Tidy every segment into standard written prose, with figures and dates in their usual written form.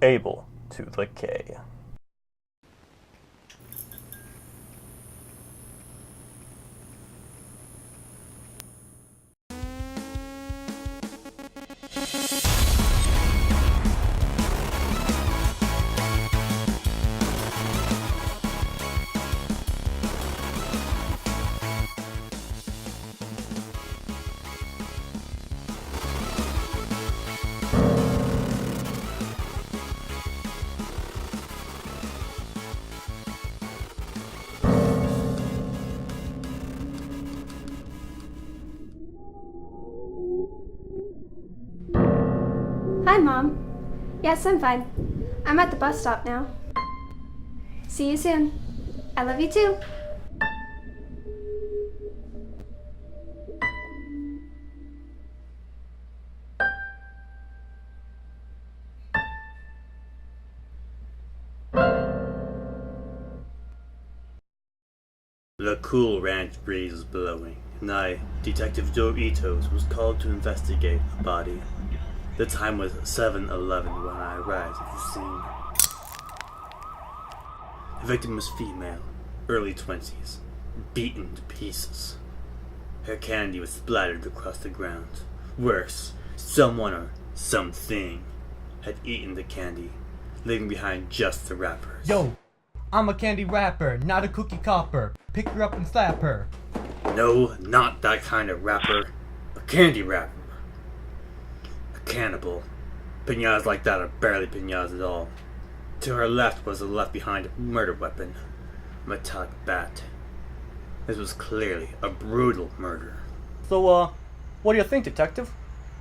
Abletothek. Hi, Mom. Yes, I'm fine. I'm at the bus stop now. See you soon. I love you too. The cool ranch breeze was blowing, and I, Detective Dor Etoes, was called to investigate a body. The time was 7:11 when I arrived at the scene. The victim was female, early 20s, beaten to pieces. Her candy was splattered across the ground. Worse, someone or something had eaten the candy, leaving behind just the wrappers. Yo, I'm a candy wrapper, not a cookie copper. Pick her up and slap her. No, not that kind of wrapper. A candy wrapper. A cannibal. Pinatas like that are barely pinatas at all. To her left was a left-behind murder weapon. A metallic bat. This was clearly a brutal murder. So, what do you think, Detective?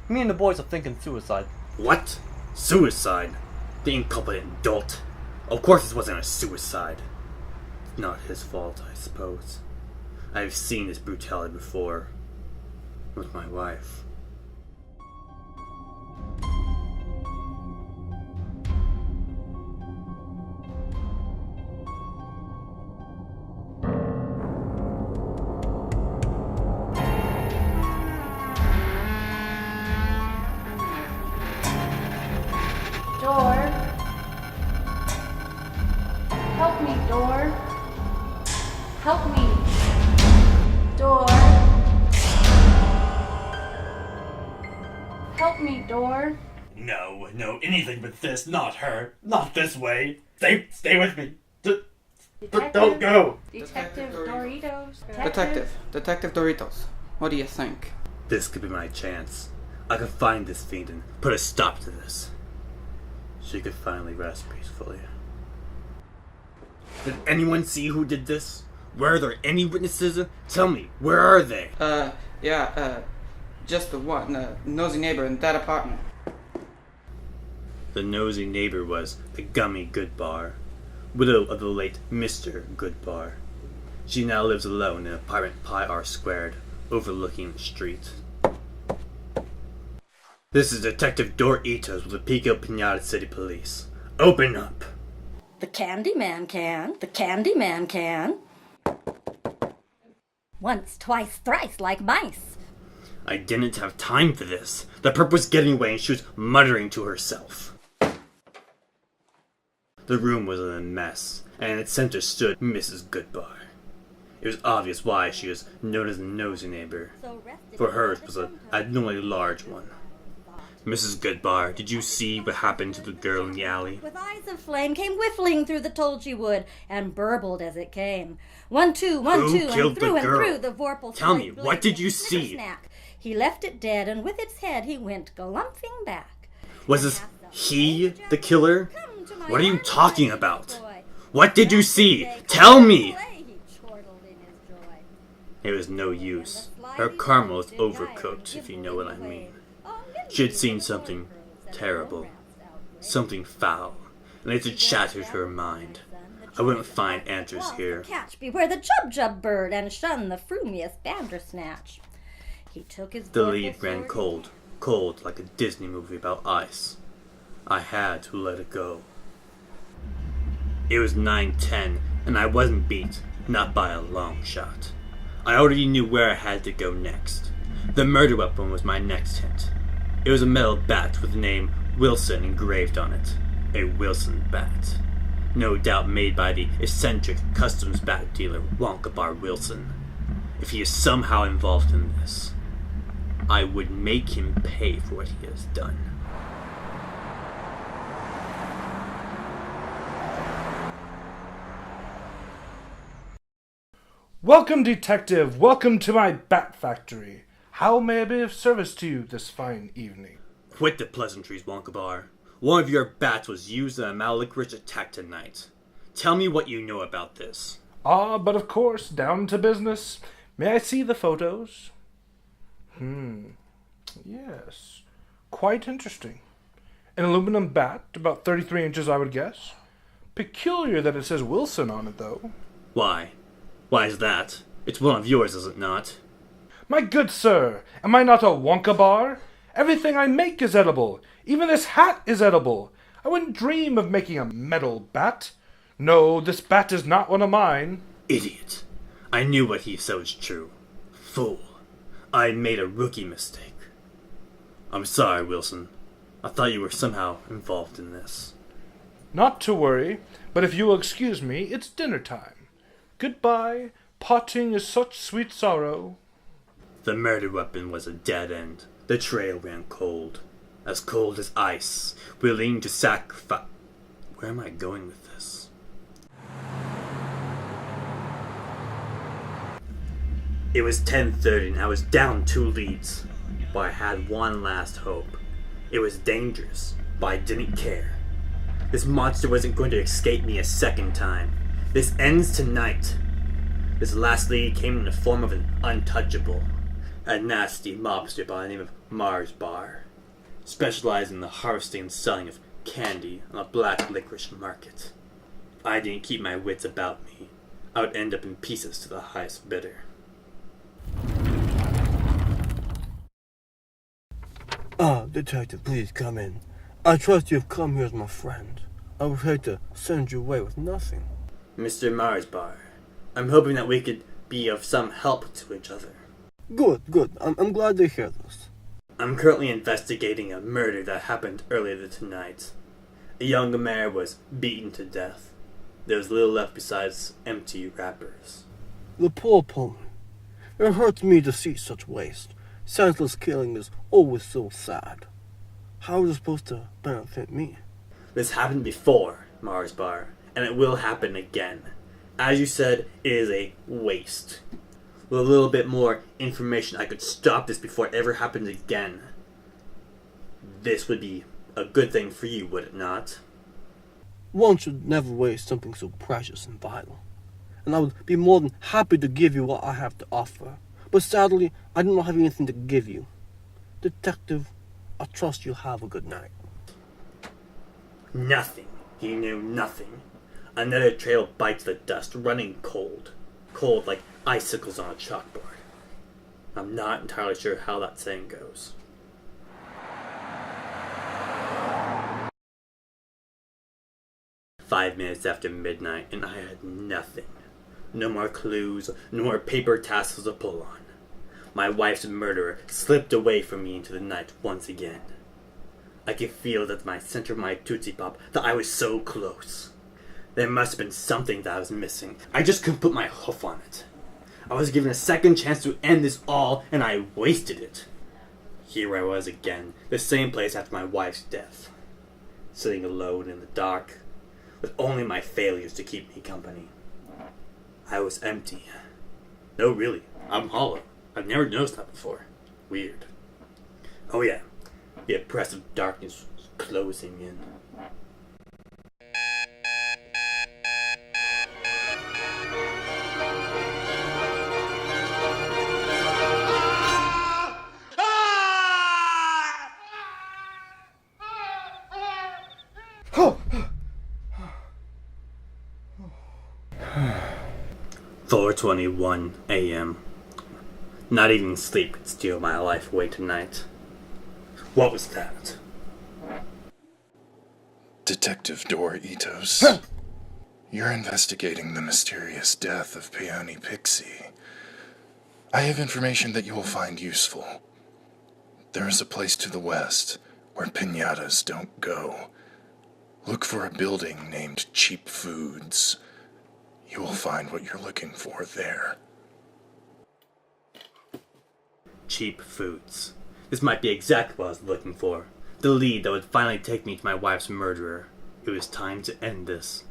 Me and the boys are thinking suicide. What? Suicide? The incompetent dolt. Of course this wasn't a suicide. Not his fault, I suppose. I've seen this brutality before. With my wife. Dor. Help me, Dor. Help me. Dor. Help me, Dor. No, anything but this, not her. Not this way. Stay with me. Don't go. Detective Dor Etoes. Detective Dor Etoes. What do you think? This could be my chance. I could find this fiend and put a stop to this. She could finally rest peacefully. Did anyone see who did this? Were there any witnesses? Tell me, where are they? Just the one, nosy neighbor in that apartment. The nosy neighbor was the Gummy Goodbar, widow of the late Mr. Goodbar. She now lives alone in apartment Pi R Squared, overlooking the street. This is Detective Dor Etoes with the Pico Pinata City Police. Open up! The Candyman can. The Candyman can. Once, twice, thrice, like mice. I didn't have time for this. The perp was getting away and she was muttering to herself. The room was in a mess, and in its center stood Mrs. Goodbar. It was obvious why she was known as the nosy neighbor, for hers was an abnormally large one. Mrs. Goodbar, did you see what happened to the girl in the alley? With eyes of flame came whiffling through the tulgey wood, and burbled as it came. 1, 2, 1, Who 2, killed and through the and girl? through the vorpal. Tell me, what did you see? Snack. He left it dead, and with its head he went galumphing back. Was this he, the killer? What are you talking about? What did you see? Tell me! It was no use. Her caramel was overcooked, if you know what I mean. She had seen something terrible, something foul, and it had shattered her mind. I wouldn't find answers here. Catch, beware the jub bird, and shun the frumiest bandersnatch. He took his The lead ran cold, cold like a Disney movie about ice. I had to let it go. It was 9:10, and I wasn't beat, not by a long shot. I already knew where I had to go next. The murder weapon was my next hint. It was a metal bat with the name Wilson engraved on it. A Wilson bat. No doubt made by the eccentric customs bat dealer Wonkabar Wilson. If he is somehow involved in this, I would make him pay for what he has done. Welcome, detective. Welcome to my bat factory. How may I be of service to you this fine evening? Quit the pleasantries, Wonkabar. One of your bats was used in a Malikrish attack tonight. Tell me what you know about this. But of course, down to business. May I see the photos? Yes. Quite interesting. An aluminum bat, about 33 inches, I would guess. Peculiar that it says Wilson on it, though. Why? Why is that? It's one of yours, is it not? My good sir, am I not a Wonka bar? Everything I make is edible. Even this hat is edible. I wouldn't dream of making a metal bat. No, this bat is not one of mine. Idiot. I knew what he said was true. Fool. I made a rookie mistake. I'm sorry, Wilson. I thought you were somehow involved in this. Not to worry, but if you will excuse me, it's dinner time. Goodbye. Parting is such sweet sorrow. The murder weapon was a dead end. The trail ran cold. As cold as ice. Willing to sacrifice... Where am I going with this? It was 10:30 and I was down 2 leads. But I had one last hope. It was dangerous, but I didn't care. This monster wasn't going to escape me a second time. This ends tonight. This last lead came in the form of an untouchable. A nasty mobster by the name of Mars Bar, specialized in the harvesting and selling of candy on a black licorice market. I didn't keep my wits about me. I would end up in pieces to the highest bidder. Detective, please come in. I trust you have come here as my friend. I would hate to send you away with nothing. Mr. Mars Bar, I'm hoping that we could be of some help to each other. Good. I'm glad to hear this. I'm currently investigating a murder that happened earlier tonight. A young mare was beaten to death. There was little left besides empty wrappers. The poor pony. It hurts me to see such waste. Senseless killing is always so sad. How is it supposed to benefit me? This happened before, Mars Bar, and it will happen again. As you said, it is a waste. With a little bit more information, I could stop this before it ever happened again. This would be a good thing for you, would it not? One should never waste something so precious and vital. And I would be more than happy to give you what I have to offer. But sadly, I do not have anything to give you. Detective, I trust you'll have a good night. Nothing. He knew nothing. Another trail bites the dust, running cold. Cold like icicles on a chalkboard. I'm not entirely sure how that saying goes. "5 minutes after midnight, and I had nothing. No more clues, no more paper tassels to pull on. My wife's murderer slipped away from me into the night once again. I could feel that my center of my Tootsie Pop, that I was so close. There must have been something that I was missing. I just couldn't put my hoof on it. I was given a second chance to end this all, and I wasted it. Here I was again, the same place after my wife's death. Sitting alone in the dark, with only my failures to keep me company. I was empty. No, really, I'm hollow. I've never noticed that before. Weird. Oh yeah, the oppressive darkness was closing in. Oh! 4:21 a.m. Not even sleep could steal my life away tonight. What was that? Detective Dor Etoes. You're investigating the mysterious death of Peony Pixie. I have information that you will find useful. There is a place to the west where pinatas don't go. Look for a building named Cheap Foods. You will find what you're looking for there. Cheap Foods. This might be exactly what I was looking for. The lead that would finally take me to my wife's murderer. It was time to end this.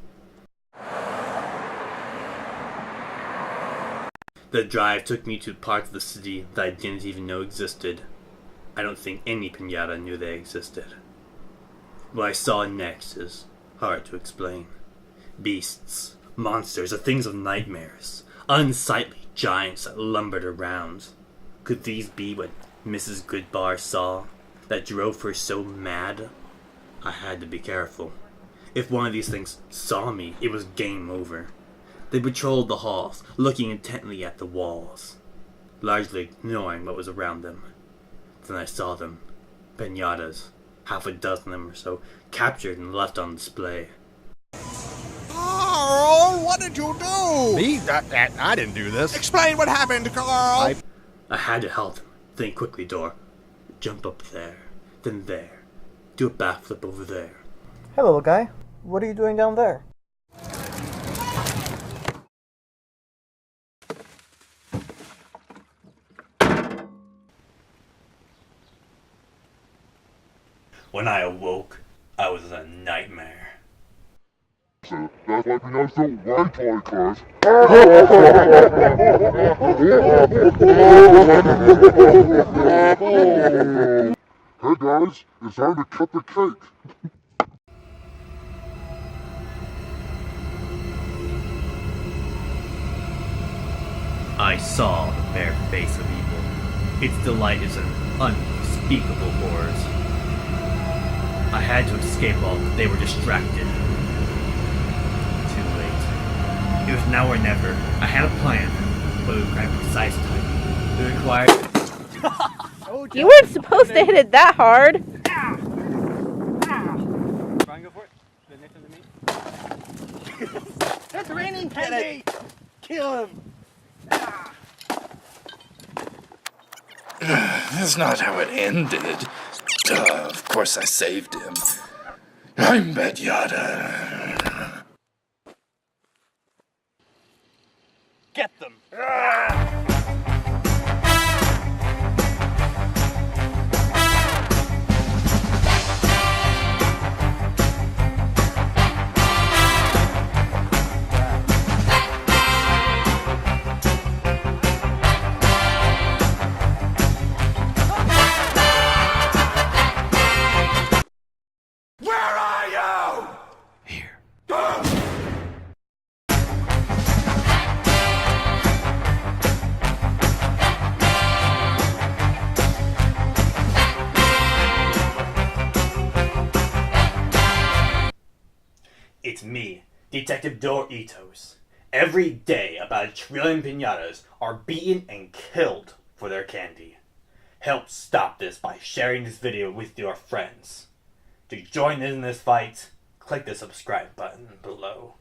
The drive took me to parts of the city that I didn't even know existed. I don't think any Pinata knew they existed. What I saw next is hard to explain. Beasts, monsters, the things of nightmares, unsightly giants that lumbered around. Could these be what Mrs. Goodbar saw, that drove her so mad? I had to be careful. If one of these things saw me, it was game over. They patrolled the halls, looking intently at the walls, largely ignoring what was around them. Then I saw them. Pinatas, half a dozen of them or so, captured and left on display. Carl, what did you do? Me? I didn't do this. Explain what happened, Carl. I had to help them. Think quickly, Dor. Jump up there, then there. Do a backflip over there. Hey, little guy. What are you doing down there? When I awoke, I was in a nightmare. So that's why Pinatas don't ride toy cars. Hey guys, it's time to cut the cake. I saw the bare face of evil. Its delight is in unspeakable horrors. I had to escape all, but they were distracted. Too late. It was now or never. I had a plan, but it required precise timing. It required... You weren't supposed to hit it that hard. Try and go for it. It's raining candy! Kill him! That's not how it ended. Of course I saved him. I'm Bad Yada. Get them! It's me, Detective Dor Etoes. Every day, about 1 trillion pinatas are beaten and killed for their candy. Help stop this by sharing this video with your friends. To join in this fight, click the subscribe button below.